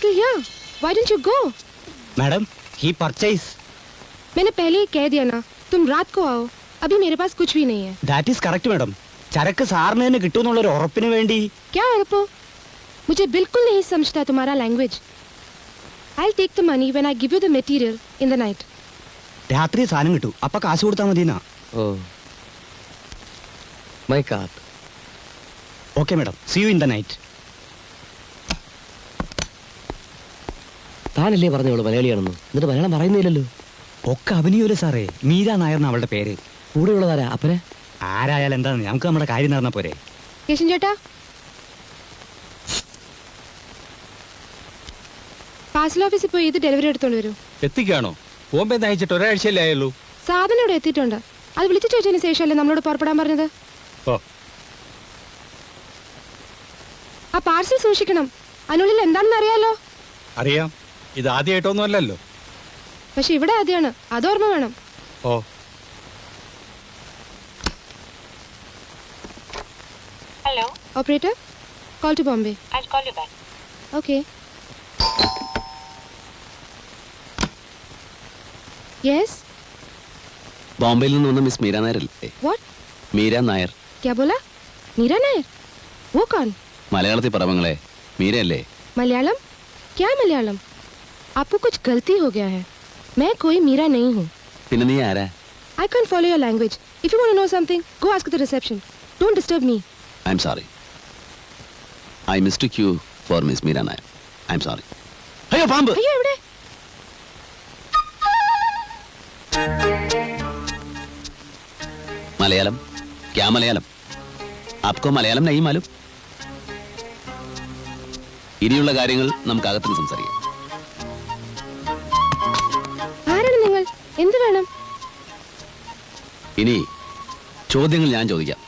still here? Why didn't you go? Madam, he purchase. मैंने पहले ही कह दिया ना, तुम रात को आओ. अभी मेरे पास कुछ भी नहीं है. That is correct, madam. ചരക്ക് സാറിന് തന്നെ കിട്ടുമെന്നുള്ളൊരു ഉറപ്പിന് വേണ്ടി. क्या उरपो? मुझे बिल्कुल नहीं समझता तुम्हारा language. I'll take the money when I give you the material in the night. രാത്രി സാധനം കിട്ടും. അപ്പൊ കാശ് കൊടുത്താൽ മതിയെന്നാ. Oh. My card. Okay, madam. See you in the night. താനല്ലേ പറഞ്ഞോളൂ മലയാളിയാണെന്ന്, എന്നിട്ട് മലയാളം പറയുന്നില്ലല്ലോ. ഒക്കെ അഭിനയില്ലേ സാറേ. മീര നായർന്ന അവളുടെ പേര്. കൂടെയുള്ളതാരാ? അപ്പനെ? ആരായാലും എന്താ, നമുക്ക് നമ്മുടെ കാര്യം നടന്ന പോരെ. കേശൻ ചേട്ടാ, പാർസൽ ഓഫീസിൽ പോയി ഇത് ഡെലിവറി എടുത്തോണ്ട് വരൂ. എത്തിക്കാണോ? ബോംബെ അയച്ചിട്ട് ഒരാഴ്ചയല്ലേ ആയുള്ളൂ. സാധനം ഇവിടെ എത്തിയിട്ടുണ്ട്. അത് വിളിച്ചു ചോദിച്ചതിന് ശേഷമല്ലേ നമ്മളോട് പുറപ്പെടാൻ പറഞ്ഞത്. ആ പാർസൽ സൂക്ഷിക്കണം. അതിനുള്ളിൽ എന്താണെന്ന് അറിയാലോ. അറിയാം, ഇത് ആദ്യമായിട്ടൊന്നും അല്ലല്ലോ. പക്ഷെ ഇവിടെ ആദ്യമാണ്, അതോർമ്മ വേണം. ഓ, Hello. Operator, call to Bombay. I'll call you back. Okay. Yes. ബോംബെയിൽ നിന്ന് വന്ന മിസ് മീര നായർ അല്ലേ? What? മീര നായർ. क्या बोला? मीरा नायर? वो कौन? മലയാളത്തിൽ പറവങ്ങളെ, മീരയല്ലേ? मलयालम? क्या मलयालम? आपको कुछ गलती हो गया है. मैं कोई मीरा नहीं हूँ. പിന്നെ നീ ആരാ? I can't follow your language. If you want to know something, go ask at the reception. Don't disturb me. I'm sorry. I mistook you for Miss Meera Nair. I'm sorry. അയ്യോ പാമ്പ്! അയ്യോ എവിടെ? മലയാളം? क्या മലയാളം? आपको മലയാളം नहीं मालूम? ഇനിയുള്ള കാര്യങ്ങൾ നമുക്ക് അകത്തുനിന്ന് സംസാരിക്കാം. ആരാണ് നിങ്ങൾ? എന്ത് വേണം? ഇനി ചോദ്യങ്ങൾ ഞാൻ ചോദിക്കാം,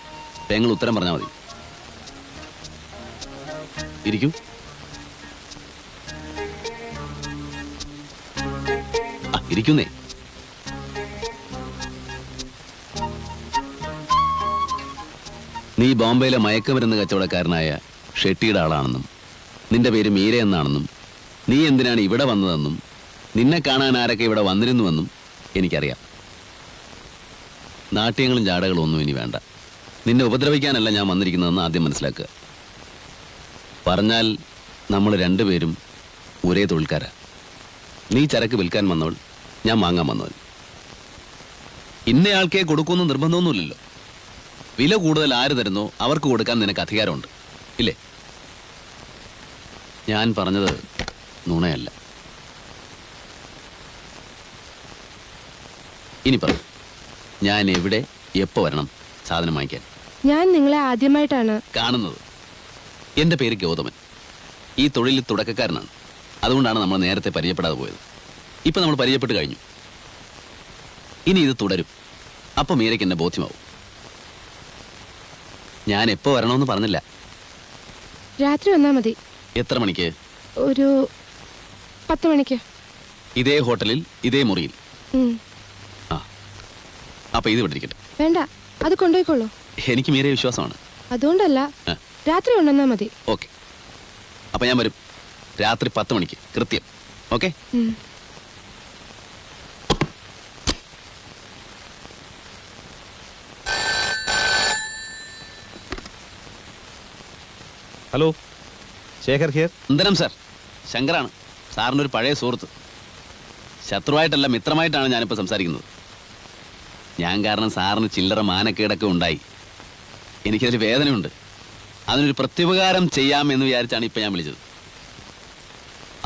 നിങ്ങൾ ഉത്തരം പറഞ്ഞാൽ മതി. ഇരിക്കൂ. ഇരിക്കുന്നേ. നീ ബോംബെയിലെ മയക്കുമരുന്ന് കച്ചവടക്കാരനായ ഷെട്ടിയുടെ ആളാണെന്നും നിന്റെ പേര് മീര എന്നാണെന്നും നീ എന്തിനാണ് ഇവിടെ വന്നതെന്നും നിന്നെ കാണാൻ ആരൊക്കെ ഇവിടെ വന്നിരുന്നുവെന്നും എനിക്കറിയാം. നാട്യങ്ങളും ജാടകളും ഒന്നും ഇനി വേണ്ട. നിന്നെ ഉപദ്രവിക്കാനല്ല ഞാൻ വന്നിരിക്കുന്നതെന്ന് ആദ്യം മനസ്സിലാക്കുക. പറഞ്ഞാൽ നമ്മൾ രണ്ടുപേരും ഒരേ തൊഴിൽക്കാരാ. നീ ചരക്ക് വിൽക്കാൻ വന്നവൾ, ഞാൻ വാങ്ങാൻ വന്നവൻ. ഇന്നയാൾക്കേ കൊടുക്കുമെന്ന് നിർബന്ധമൊന്നുമില്ലല്ലോ. വില കൂടുതൽ ആര് തരുന്നോ അവർക്ക് കൊടുക്കാൻ നിനക്ക് അധികാരമുണ്ട്, ഇല്ലേ? ഞാൻ പറഞ്ഞത് നുണയല്ല. ഇനി പറ, ഞാൻ എവിടെ എപ്പോ വരണം സാധനം വാങ്ങിക്കാൻ? ഞാൻ നിങ്ങളെ ആദ്യമായിട്ടാണ് കാണുന്നത്. എൻ്റെ പേര് ഗൗതമൻ. ഈ തൊഴിലിൽ തുടക്കക്കാരനാണ്. അതുകൊണ്ടാണ് നമ്മൾ നേരത്തെ പരിചയപ്പെടാതെ പോയത്. ഇപ്പം നമ്മൾ പരിചയപ്പെട്ട് കഴിഞ്ഞു. ഇനി ഇത് തുടരും. അപ്പം മീരയ്ക്ക് എന്നെ ബോധ്യമാവും. ഞാൻ എപ്പോ വരണമെന്ന് പറഞ്ഞില്ല. രാത്രി വന്നാൽ മതി. എത്ര മണിക്ക്? ഒരു 10 മണിക്ക്. ഇതേ ഹോട്ടലിൽ, ഇതേ മുറിയിൽ. ആ, അപ്പൊ ഇത് വിട്ടിരിക്കട്ടെ. വേണ്ട, അത് കൊണ്ടുപോയിക്കോളൂ. എനിക്ക് മീരയെ വിശ്വാസമാണ്. അതുകൊണ്ടല്ല, രാത്രി ഉണ്ടെന്നാ മതി. ഓക്കെ, അപ്പൊ ഞാൻ വരും രാത്രി 10 മണിക്ക് കൃത്യം. ഓക്കെ. Hello, Shekhar here. വന്ദനം സാർ. ശങ്കറാണ്, സാറിൻ്റെ ഒരു പഴയ സുഹൃത്ത്. ശത്രുവായിട്ടല്ല, മിത്രമായിട്ടാണ് ഞാനിപ്പോൾ സംസാരിക്കുന്നത്. ഞാൻ കാരണം സാറിന് ചില്ലറ മാനക്കേടൊക്കെ ഉണ്ടായി. എനിക്കതിൽ വേദനയുണ്ട്. അതിനൊരു പ്രത്യുപകാരം ചെയ്യാമെന്ന് വിചാരിച്ചാണ് ഇപ്പം ഞാൻ വിളിച്ചത്.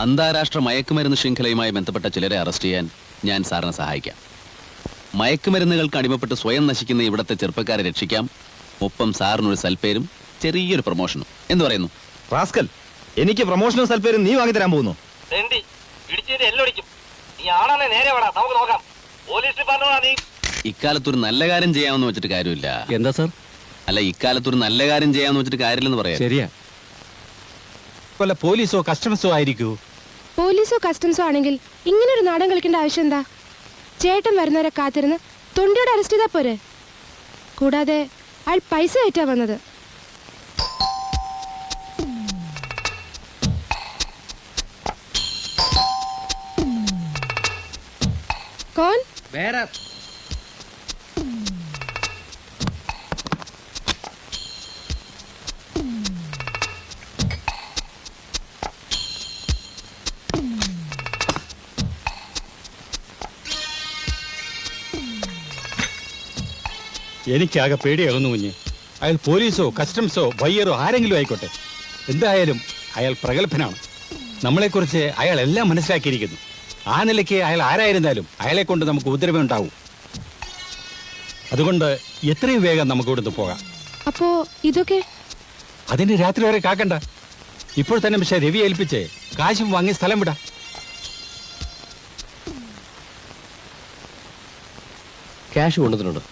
അന്താരാഷ്ട്ര മയക്കുമരുന്ന് ശൃംഖലയുമായി ബന്ധപ്പെട്ട ചിലരെ അറസ്റ്റ് ചെയ്യാൻ ഞാൻ സാറിനെ സഹായിക്കാം. മയക്കുമരുന്നുകൾക്ക് അടിമപ്പെട്ട് സ്വയം നശിക്കുന്ന ഇവിടുത്തെ ചെറുപ്പക്കാരെ രക്ഷിക്കാം. ഒപ്പം സാറിനൊരു സൽപ്പേരും ചെറിയൊരു പ്രൊമോഷനും. എന്ത് പറയുന്നു? റാസ്കൽ, എനിക്ക് പ്രൊമോഷനും സൽപ്പേരും നീ വാങ്ങി തരാൻ പോകുന്നു. ഇക്കാലത്തൊരു നല്ല കാര്യം ചെയ്യാമെന്ന് വെച്ചിട്ട് കാര്യമില്ല. എന്താ സാർ? അല്ല, ഇക്കാലത്തൊരു നല്ല കാര്യം ചെയ്യാമെന്ന് വെച്ചിട്ട് കാര്യമില്ലെന്ന് പറയാം. ശരിയാ. വല്ല പോലീസോ കസ്റ്റംസോ ആയിരിക്കൂ. പോലീസോ കസ്റ്റംസോ ആണെങ്കിൽ ഇങ്ങനൊരു നാടൻ കളിക്കേണ്ട ആവശ്യം എന്താ? ചേട്ടൻ വരുന്നവരെ കാത്തിരുന്ന് തൊണ്ടിയോടെ അറസ്റ്റ് ചെയ്താ പോരെ. കൂടാതെ അയാൾ പൈസ ആയിട്ടാ വന്നത്. कौन? വേറെ എനിക്കാകെ പേടിയാകുന്നു കുഞ്ഞ്. അയാൾ പോലീസോ കസ്റ്റംസോ ബയ്യറോ ആരെങ്കിലും ആയിക്കോട്ടെ, എന്തായാലും അയാൾ പ്രഗത്ഭനാണ്. നമ്മളെക്കുറിച്ച് അയാൾ എല്ലാം മനസ്സിലാക്കിയിരിക്കുന്നു. ആ നിലയ്ക്ക് അയാൾ ആരായിരുന്നാലും അയാളെ കൊണ്ട് നമുക്ക് ഉപദ്രവം ഉണ്ടാവും. അതുകൊണ്ട് എത്രയും വേഗം നമുക്ക് ഇവിടുന്ന് പോകാം. അപ്പോ ഇതൊക്കെ അതിന് രാത്രി വരെ കാക്കണ്ട. ഇപ്പോൾ തന്നെ പക്ഷേ രവി ഏൽപ്പിച്ച് കാശും വാങ്ങി സ്ഥലം വിടാം. ക്യാഷ് കൊണ്ടുവന്നിട്ടുണ്ട്.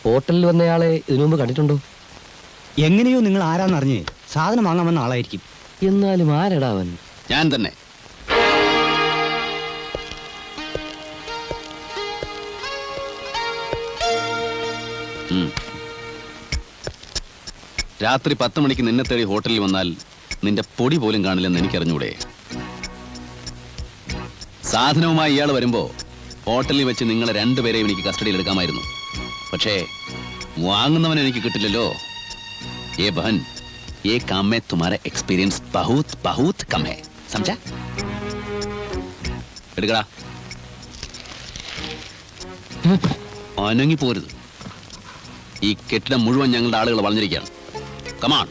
ഹോട്ടലിൽ വന്നയാളെ ഇതിനു മുമ്പ് കണ്ടിട്ടുണ്ടോ? എങ്ങനെയോ നിങ്ങൾ ആരാന്നറിഞ്ഞ് സാധനം വാങ്ങാൻ വന്ന ആളായിരിക്കും. എന്നാലും ആരെടാ അവൻ? ഞാൻ തന്നെ. രാത്രി 10 മണിക്ക് നിന്നെ തേടി ഹോട്ടലിൽ വന്നാൽ നിന്റെ പൊടി പോലും കാണില്ലെന്ന് എനിക്കറിഞ്ഞൂടെ? സാധനവുമായി ഇയാൾ വരുമ്പോ ഹോട്ടലിൽ വെച്ച് നിങ്ങളെ രണ്ടുപേരെയും എനിക്ക് കസ്റ്റഡിയിൽ എടുക്കാമായിരുന്നു. പക്ഷേ വാങ്ങുന്നവൻ എനിക്ക് കിട്ടില്ലല്ലോ. ഏ ബഹൻ, ये काम में तुम्हारा एक्सपीरियंस बहुत बहुत कम है, समझा? എടുക്കടാ. അനങ്ങി പോരുത്. ഈ കെട്ടിടം മുഴുവൻ ഞങ്ങളുടെ ആളുകൾ വളഞ്ഞിരിക്കുകയാണ്. കമാൺ.